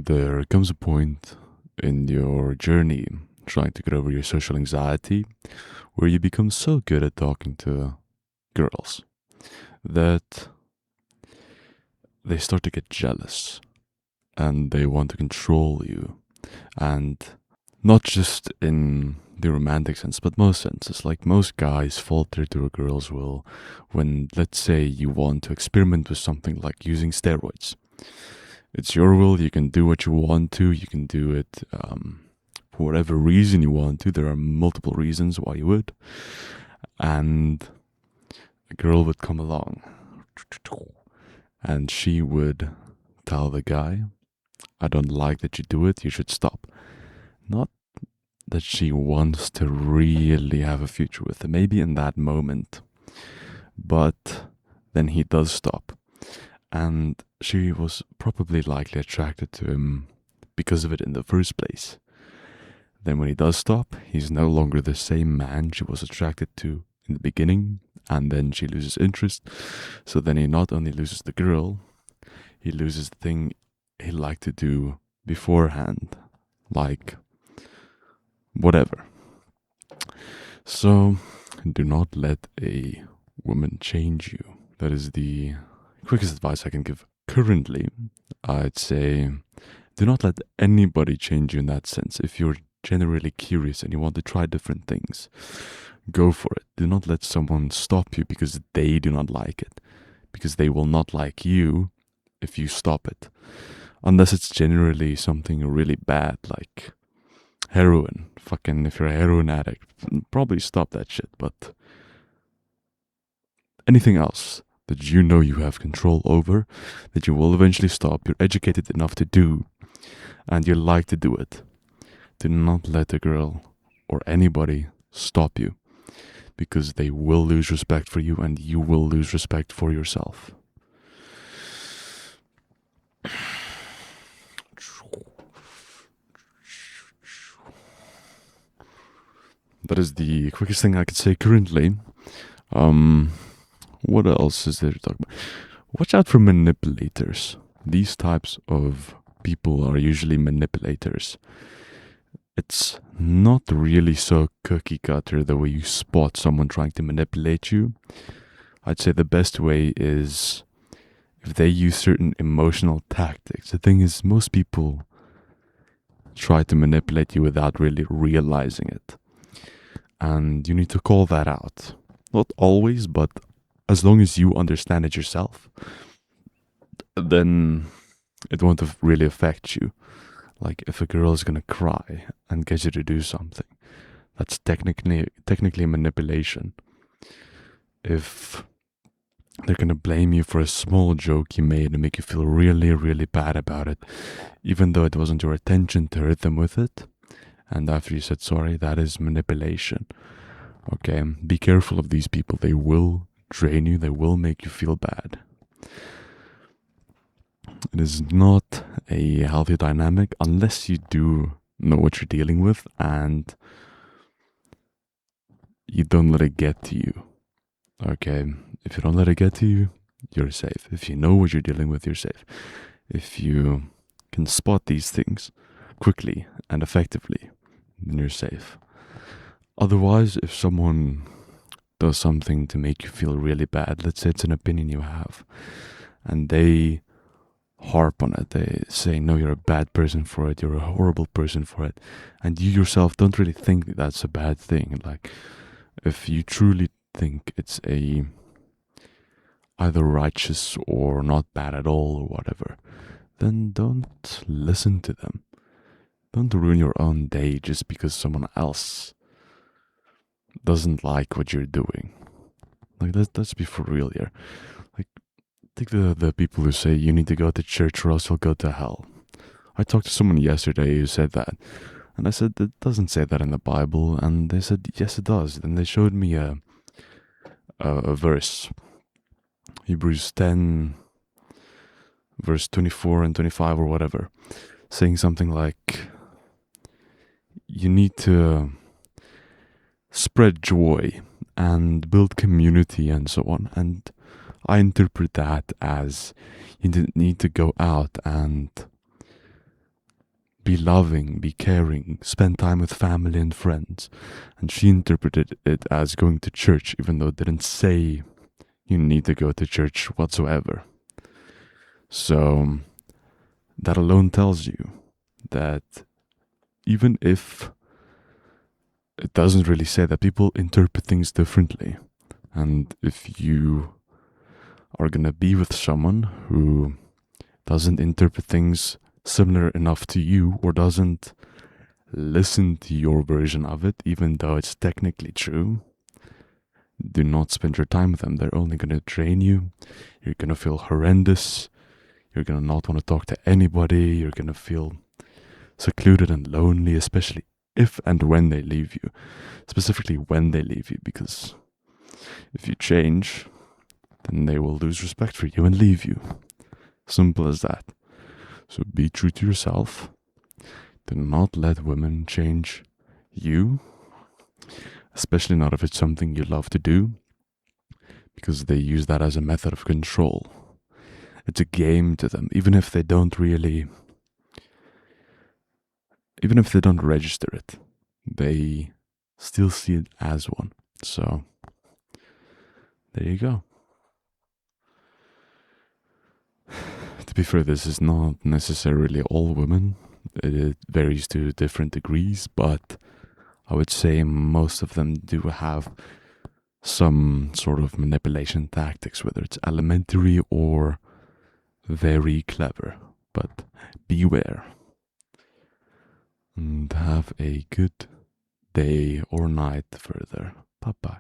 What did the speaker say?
There comes a point in your journey trying to get over your social anxiety where you become so good at talking to girls that they start to get jealous and they want to control you. And not just in the romantic sense, but most senses. Like most guys falter to a girl's will when, let's say, you want to experiment with something like using steroids. It's your will, you can do what you want to, you can do it for whatever reason you want to. There are multiple reasons why you would. And a girl would come along and she would tell the guy, I don't like that you do it, you should stop. Not that she wants to really have a future with him, maybe in that moment. But then he does stop. And she was probably likely attracted to him because of it in the first place. Then when he does stop, he's no longer the same man she was attracted to in the beginning, and then she loses interest. So then he not only loses the girl, he loses the thing he liked to do beforehand, like whatever. So do not let a woman change you. That is the quickest advice I can give currently. I'd say do not let anybody change you in that sense. If you're generally curious and you want to try different things, go for it. Do not let someone stop you because they do not like it, because they will not like you if you stop it, unless it's generally something really bad like heroin. Fucking, if you're a heroin addict, probably stop that shit. But anything else that you know you have control over, that you will eventually stop, you're educated enough to do, and you like to do it, do not let a girl or anybody stop you, because they will lose respect for you and you will lose respect for yourself. That is the quickest thing I could say currently. What else is there to talk about? Watch out for manipulators. These types of people are usually manipulators. It's not really so cookie cutter the way you spot someone trying to manipulate you. I'd say the best way is if they use certain emotional tactics. The thing is, most people try to manipulate you without really realizing it. And you need to call that out. Not always, but as long as you understand it yourself, then it won't really affect you. Like if a girl is gonna cry and get you to do something, that's technically manipulation. If they're gonna blame you for a small joke you made and make you feel really, really bad about it, even though it wasn't your intention to hurt them with it, and after you said sorry, that is manipulation. Okay, be careful of these people. They will drain you, they will make you feel bad. It is not a healthy dynamic unless you do know what you're dealing with and you don't let it get to you. Okay, if you don't let it get to you, you're safe. If you know what you're dealing with, you're safe. If you can spot these things quickly and effectively, then you're safe. Otherwise, if someone does something to make you feel really bad, let's say it's an opinion you have, and they harp on it, they say, no, you're a bad person for it, you're a horrible person for it, and you yourself don't really think that that's a bad thing. Like, if you truly think it's either righteous or not bad at all or whatever, then don't listen to them. Don't ruin your own day just because someone else doesn't like what you're doing. Like, let's be for real here. Like, take the people who say you need to go to church or else you'll go to hell. I talked to someone yesterday who said that, and I said, it doesn't say that in the Bible, and they said, yes, it does. Then they showed me a verse, Hebrews 10, verse 24 and 25 or whatever, saying something like, you need to spread joy and build community and so on. And I interpret that as you need to go out and be loving, be caring, spend time with family and friends. And she interpreted it as going to church, even though it didn't say you need to go to church whatsoever. So that alone tells you that even if it doesn't really say that, people interpret things differently. And if you are gonna be with someone who doesn't interpret things similar enough to you, or doesn't listen to your version of it, even though it's technically true, do not spend your time with them. They're only gonna drain you. You're gonna feel horrendous. You're gonna not want to talk to anybody. You're gonna feel secluded and lonely, especially if and when they leave you. Specifically when they leave you, because if you change, then they will lose respect for you and leave you. Simple as that. So be true to yourself. Do not let women change you, especially not if it's something you love to do, because they use that as a method of control. It's a game to them, even if they don't register it, they still see it as one. So there you go. To be fair, this is not necessarily all women. It varies to different degrees, but I would say most of them do have some sort of manipulation tactics, whether it's elementary or very clever. But beware. And have a good day or night further. Bye bye.